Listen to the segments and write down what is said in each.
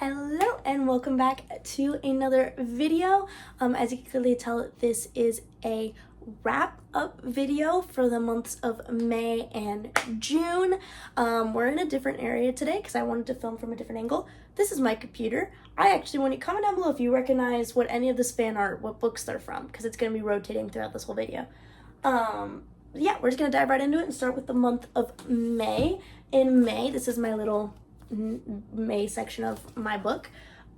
Hello and welcome back to another video. As you can clearly tell, this is a wrap up video for the months of May and June. We're in a different area today because I wanted to film from a different angle. This is my computer. I actually want you to comment down below if you recognize what any of this fan art, what books they're from, because it's going to be rotating throughout this whole video. Yeah, we're just going to dive right into it and start with the month of May. In May, this is my little May section of my book.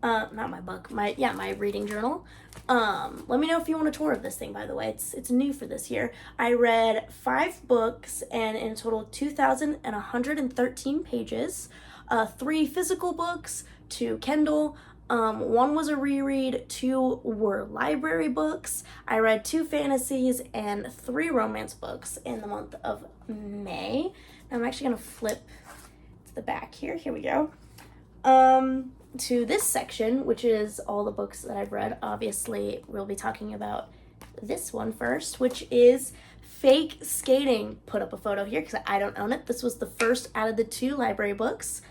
Not my book, my reading journal. Let me know if you want a tour of this thing, by the way. It's new for this year. I read 5 books and in total 2,113 pages. 3 physical books, 2 Kindle. 1 was a reread, 2 were library books. I read 2 fantasies and 3 romance books in the month of May. I'm actually gonna flip the back here we go, to this section, which is all the books that I've read. Obviously we'll be talking about this one first, which is Fake Skating. Put up a photo here because I don't own it. This was the first out of the 2 library books.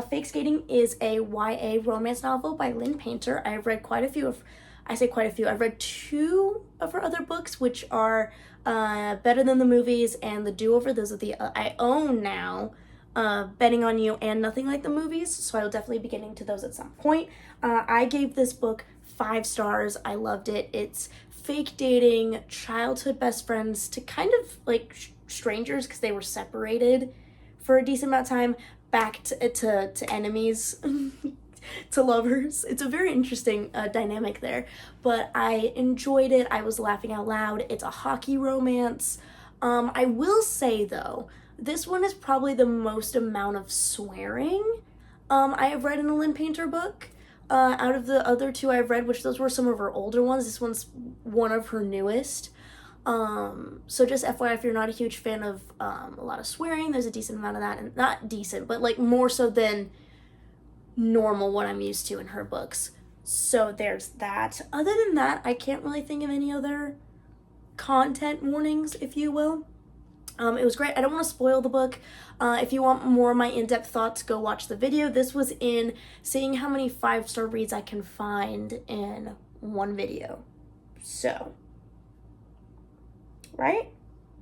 Fake Skating is a YA romance novel by Lynn Painter. I've read quite a few of, I've read 2 of her other books, which are Better Than the Movies and The Do-Over. Those are the I own now. Betting on You and Nothing Like the Movies, so I will definitely be getting to those at some point. I gave this book 5 stars. I loved it. It's fake dating childhood best friends to kind of like strangers because they were separated for a decent amount of time, back to enemies to lovers. It's a very interesting dynamic there, but I enjoyed it. I was laughing out loud. It's a hockey romance. I will say though, this one is probably the most amount of swearing I have read in a Lynn Painter book. Out of the other 2 I've read, which those were some of her older ones, this one's one of her newest. So just FYI, if you're not a huge fan of a lot of swearing, there's a decent amount of that, and not decent, but like more so than normal what I'm used to in her books. So there's that. Other than that, I can't really think of any other content warnings, if you will. It was great. I don't want to spoil the book. If you want more of my in-depth thoughts, go watch the video. This was in seeing how many 5-star reads I can find in one video. So, right?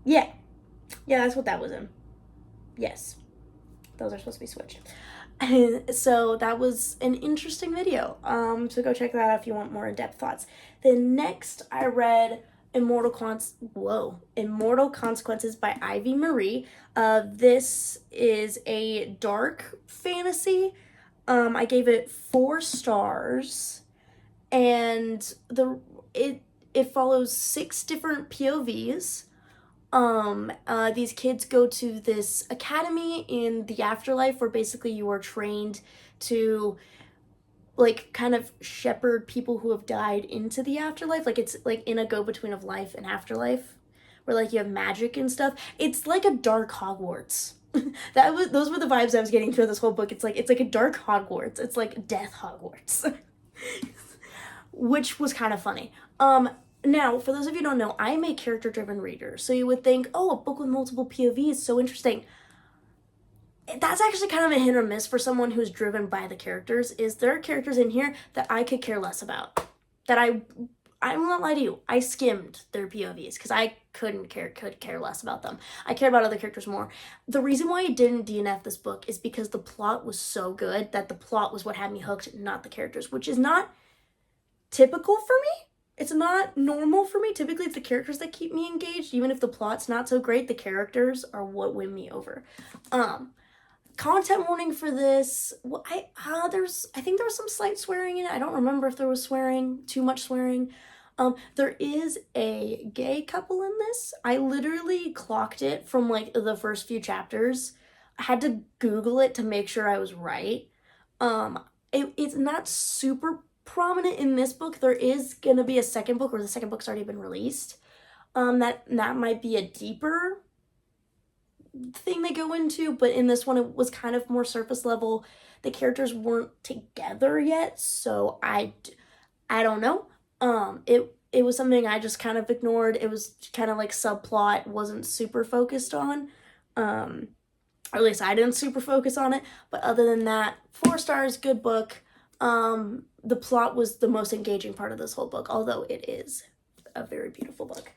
Yeah, that's what that was in. Yes, those are supposed to be switched. And so that was an interesting video. So go check that out if you want more in-depth thoughts. Then next I read Immortal Consequences by Ivy Marie. This is a dark fantasy. I gave it 4 stars, and it follows 6 different POVs. These kids go to this academy in the afterlife where basically you are trained to like kind of shepherd people who have died into the afterlife. Like it's like in a go-between of life and afterlife where like you have magic and stuff. It's like a dark Hogwarts. Those were the vibes I was getting through this whole book. It's like a dark Hogwarts. It's like death Hogwarts. Which was kind of funny. Now, for those of you who don't know, I am a character-driven reader. So you would think, oh, a book with multiple POVs, so interesting. That's actually kind of a hit or miss for someone who's driven by the characters. Is there are characters in here that I could care less about. That I will not lie to you, I skimmed their POVs because I could care less about them. I care about other characters more. The reason why I didn't DNF this book is because the plot was so good that the plot was what had me hooked, not the characters, which is not typical for me. It's not normal for me. Typically, it's the characters that keep me engaged. Even if the plot's not so great, the characters are what win me over. Content warning for this. Well, I think there was some slight swearing in it. I don't remember if there was swearing, too much swearing. There is a gay couple in this. I literally clocked it from like the first few chapters. I had to Google it to make sure I was right. It's not super prominent in this book. There is gonna be a second book, or the second book's already been released. That might be a deeper thing they go into, but in this one it was kind of more surface level. The characters weren't together yet, so I don't know. It was something I just kind of ignored. It was kind of like subplot, wasn't super focused on. Or at least I didn't super focus on it. But other than that, 4 stars, good book. The plot was the most engaging part of this whole book, although it is a very beautiful book.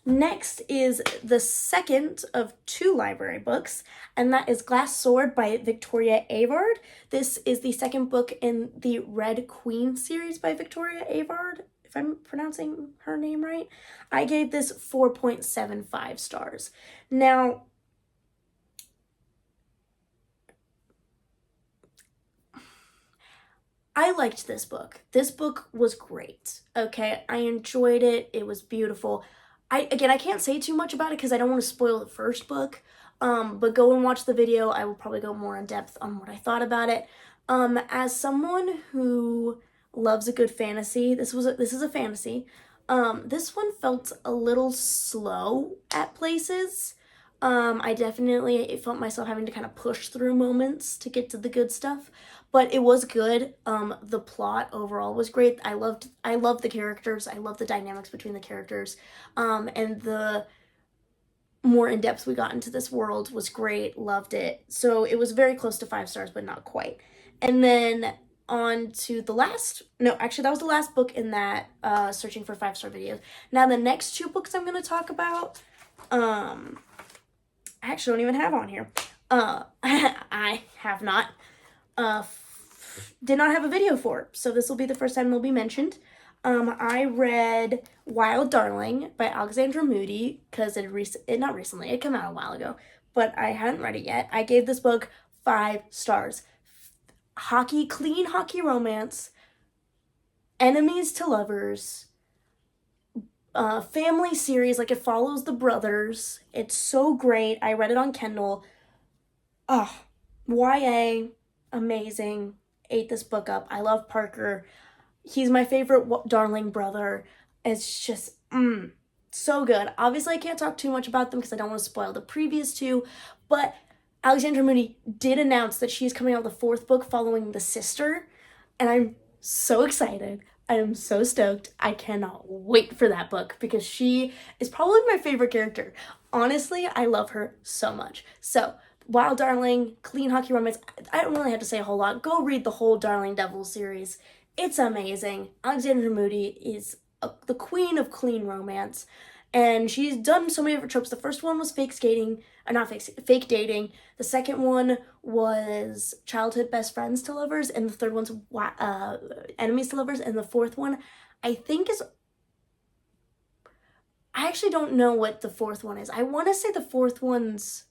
Next is the second of 2 library books, and that is Glass Sword by Victoria Avard. This is the second book in the Red Queen series by Victoria Avard, if I'm pronouncing her name right. I gave this 4.75 stars. Now, I liked this book. This book was great, okay? I enjoyed it. It was beautiful. I can't say too much about it because I don't want to spoil the first book, but go and watch the video. I will probably go more in depth on what I thought about it. As someone who loves a good fantasy, this is a fantasy. This one felt a little slow at places. I definitely felt myself having to kind of push through moments to get to the good stuff, but it was good. The plot overall was great. I loved the characters. I loved the dynamics between the characters. And the more in depth we got into this world was great. Loved it. So it was very close to 5 stars, but not quite. And then on to the last, no, actually that was the last book in that searching for 5-star videos. Now the next 2 books I'm going to talk about, I actually don't even have on here. I have not, did not have a video for it, so this will be the first time they'll be mentioned. I read Wild Darling by Alexandra Moody because not recently, it came out a while ago, but I hadn't read it yet. I gave this book 5 stars. Clean hockey romance, enemies to lovers, family series, like it follows the brothers. It's so great. I read it on Kindle. YA, amazing. Ate this book up. I love Parker. He's my favorite darling brother. It's just, so good. Obviously, I can't talk too much about them because I don't want to spoil the previous 2, but Alexandra Moody did announce that she's coming out with the 4th book following The Sister, and I'm so excited. I am so stoked. I cannot wait for that book because she is probably my favorite character. Honestly, I love her so much. So, Wild Darling, clean hockey romance. I don't really have to say a whole lot. Go read the whole Darling Devil series. It's amazing. Alexandra Moody is the queen of clean romance, and she's done so many different tropes. The first one was fake dating. The second one was childhood best friends to lovers, and the third one's enemies to lovers, and the 4th one, I actually don't know what the 4th one is. I want to say the 4th one's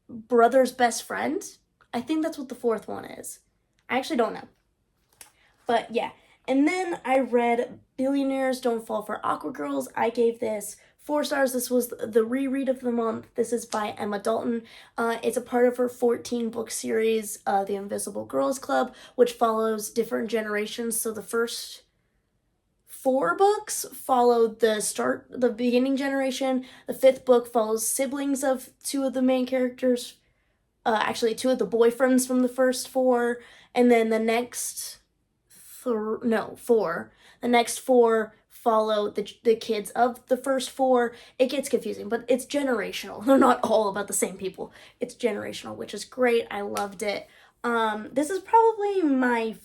brother's best friend. I think that's what the 4th one is. I actually don't know. But yeah. And then I read Billionaires Don't Fall for Awkward Girls. I gave this 4 stars. This was the reread of the month. This is by Emma Dalton. It's a part of her 14-book series, The Invisible Girls Club, which follows different generations. So the first 4 books followed the beginning generation. The 5th book follows siblings of 2 of the main characters. Actually, 2 of the boyfriends from the first 4. And then the next 4. The next 4 follow the kids of the first 4. It gets confusing, but it's generational. They're not all about the same people. It's generational, which is great. I loved it. This is probably my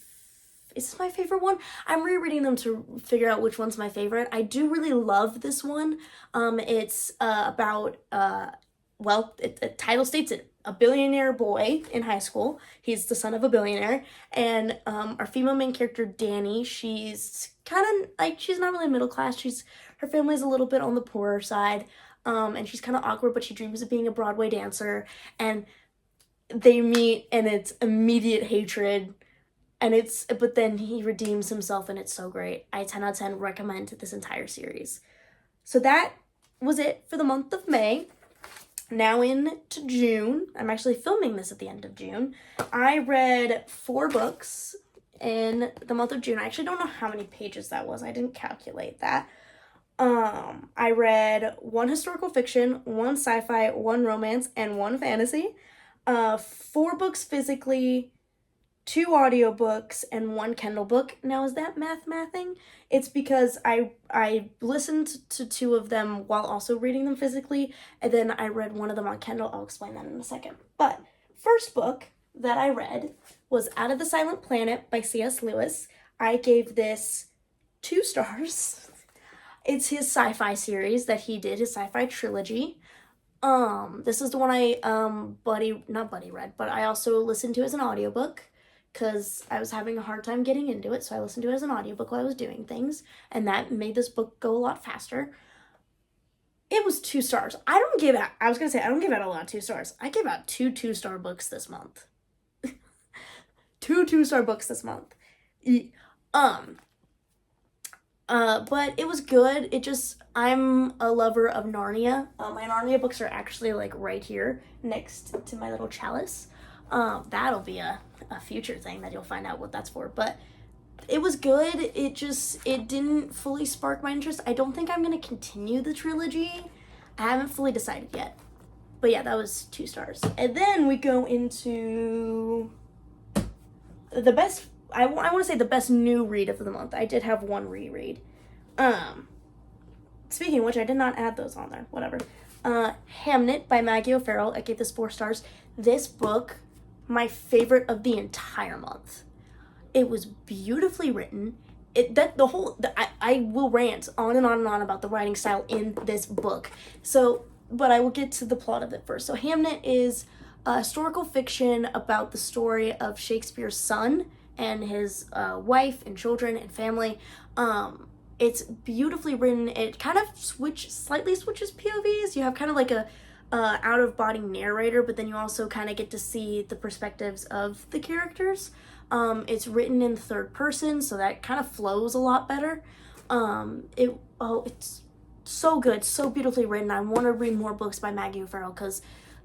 favorite one. I'm rereading them to figure out which one's my favorite. I do really love this one. It's about, the title states it, a billionaire boy in high school. He's the son of a billionaire. And our female main character, Danny, she's kind of she's not really middle class. Her family's a little bit on the poorer side. And she's kind of awkward, but she dreams of being a Broadway dancer. And they meet, and it's immediate hatred. But then he redeems himself, and it's so great. I 10 out of 10 recommend this entire series. So that was it for the month of May. Now into June. I'm actually filming this at the end of June. I read 4 books in the month of June. I actually don't know how many pages that was. I didn't calculate that. I read 1 historical fiction, 1 sci-fi, 1 romance, and 1 fantasy. 4 books physically, 2 audiobooks, and 1 Kindle book. Now, is that mathing? It's because I listened to 2 of them while also reading them physically, and then I read 1 of them on Kindle. I'll explain that in a second. But first book that I read was Out of the Silent Planet by C.S. Lewis. I gave this 2 stars. It's his sci-fi series that he did, his sci-fi trilogy. This is the one I not buddy read, but I also listened to as an audiobook because I was having a hard time getting into it, so I listened to it as an audiobook while I was doing things, and that made this book go a lot faster. It was 2 stars. I don't give out a lot of 2 stars. I gave out 2 2-star books this month. 2 2-star books this month. But it was good. I'm a lover of Narnia. My Narnia books are actually like right here next to my little chalice. That'll be a future thing that you'll find out what that's for. But it was good. It didn't fully spark my interest. I don't think I'm going to continue the trilogy. I haven't fully decided yet. But yeah, that was 2 stars. And then we go into the best, I want to say the best new read of the month. I did have one reread. Speaking of which, I did not add those on there. Whatever. Hamnet by Maggie O'Farrell. I gave this 4 stars. This book, my favorite of the entire month. It was beautifully written. I will rant on and on and on about the writing style in this book. But I will get to the plot of it first. So Hamnet is a historical fiction about the story of Shakespeare's son and his wife and children and family. It's beautifully written. It kind of slightly switches POVs. You have kind of like a out-of-body narrator, but then you also kind of get to see the perspectives of the characters. It's written in third person, so that kind of flows a lot better. It's so good, so beautifully written. I want to read more books by Maggie O'Farrell because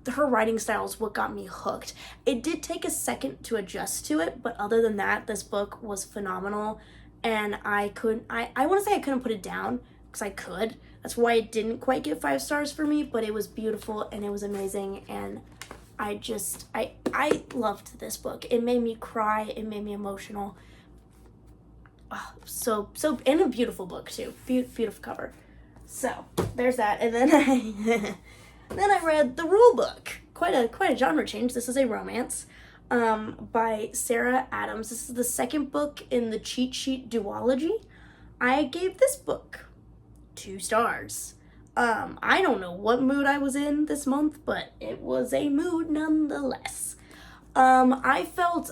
her writing style is what got me hooked. It did take a second to adjust to it, but other than that, this book was phenomenal, and I want to say I couldn't put it down because I could. That's why it didn't quite get 5 stars for me, but it was beautiful and it was amazing, and I loved this book. It made me cry. It made me emotional. Oh, so and a beautiful book too. Beautiful cover. So there's that, and then I read The Rule Book. Quite a genre change. This is a romance by Sarah Adams. This is the 2nd book in the Cheat Sheet duology. I gave this book 2 stars. I don't know what mood I was in this month, but it was a mood nonetheless. I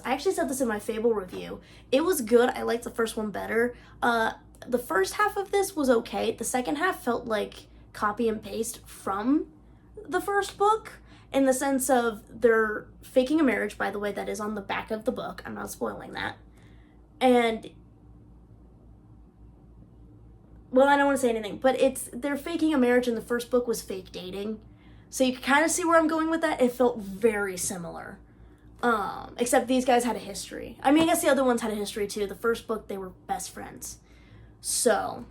actually said this in my Fable review. It was good. I liked the first one better. The first half of this was okay. The second half felt like copy and paste from the first book, in the sense of they're faking a marriage, by the way, that is on the back of the book. I'm not spoiling that. And well, I don't want to say anything, but they're faking a marriage, and the first book was fake dating. So you can kind of see where I'm going with that. It felt very similar. Except these guys had a history. I mean, I guess the other ones had a history too. The first book, they were best friends. So,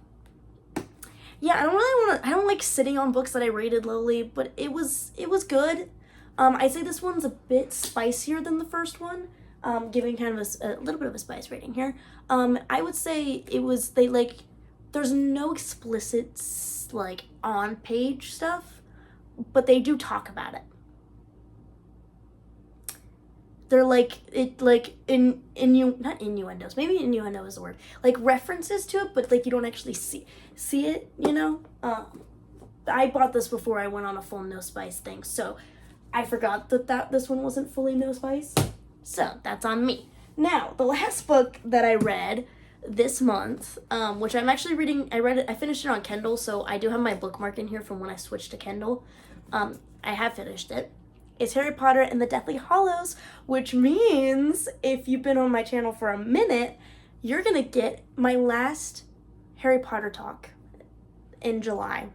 yeah, I don't like sitting on books that I rated lowly, but it was good. I'd say this one's a bit spicier than the first one. Giving kind of a little bit of a spice rating here. I would say there's no explicit, like, on-page stuff, but they do talk about it. They're not innuendos. Maybe innuendo is the word. Like, references to it, but, like, you don't actually see it, you know? I bought this before I went on a full no spice thing, so I forgot that this one wasn't fully no spice. So, that's on me. Now, the last book that I read this month, which I'm actually reading, I finished it on Kindle, so I do have my bookmark in here from when I switched to Kindle. I have finished it. It's Harry Potter and the Deathly Hallows, which means if you've been on my channel for a minute, you're gonna get my last Harry Potter talk in July.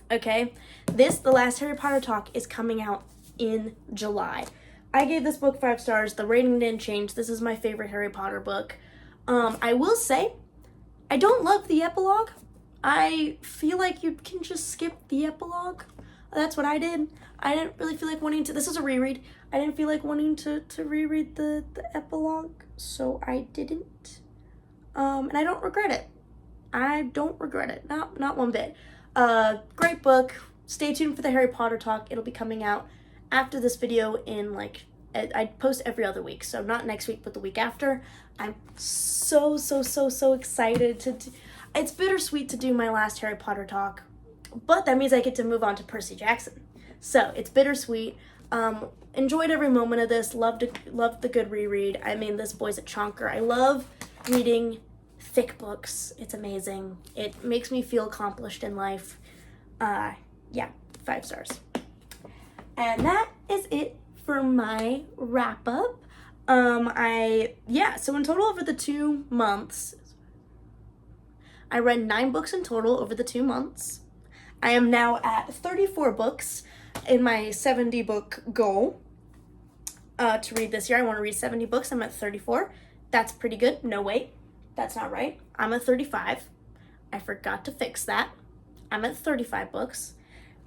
Okay? The last Harry Potter talk is coming out in July. I gave this book 5 stars. The rating didn't change. This is my favorite Harry Potter book. I will say, I don't love the epilogue. I feel like you can just skip the epilogue. That's what I did. I didn't really feel like wanting to, this is a reread. I didn't feel like wanting to reread the epilogue, so I didn't. And I don't regret it. I don't regret it. Not one bit. Great book. Stay tuned for the Harry Potter talk. It'll be coming out after this video in like I post every other week, so not next week, but the week after. I'm so excited to it's bittersweet to do my last Harry Potter talk, but that means I get to move on to Percy Jackson. So it's bittersweet. Enjoyed every moment of this. Loved the good reread. I mean, this boy's a chonker. I love reading thick books. It's amazing. It makes me feel accomplished in life. Yeah, 5 stars. And that is it for my wrap up. So in total over the 2 months, I read 9 books in total over the 2 months. I am now at 34 books in my 70 book goal to read this year. I want to read 70 books. I'm at 34. That's pretty good. No, wait, that's not right. I'm at 35. I forgot to fix that. I'm at 35 books.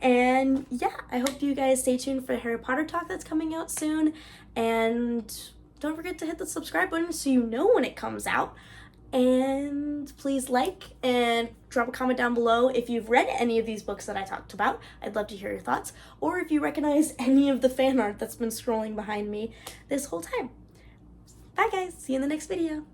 And yeah, I hope you guys stay tuned for the Harry Potter talk that's coming out soon. And don't forget to hit the subscribe button so you know when it comes out. And please like and drop a comment down below if you've read any of these books that I talked about. I'd love to hear your thoughts. Or if you recognize any of the fan art that's been scrolling behind me this whole time. Bye guys, see you in the next video.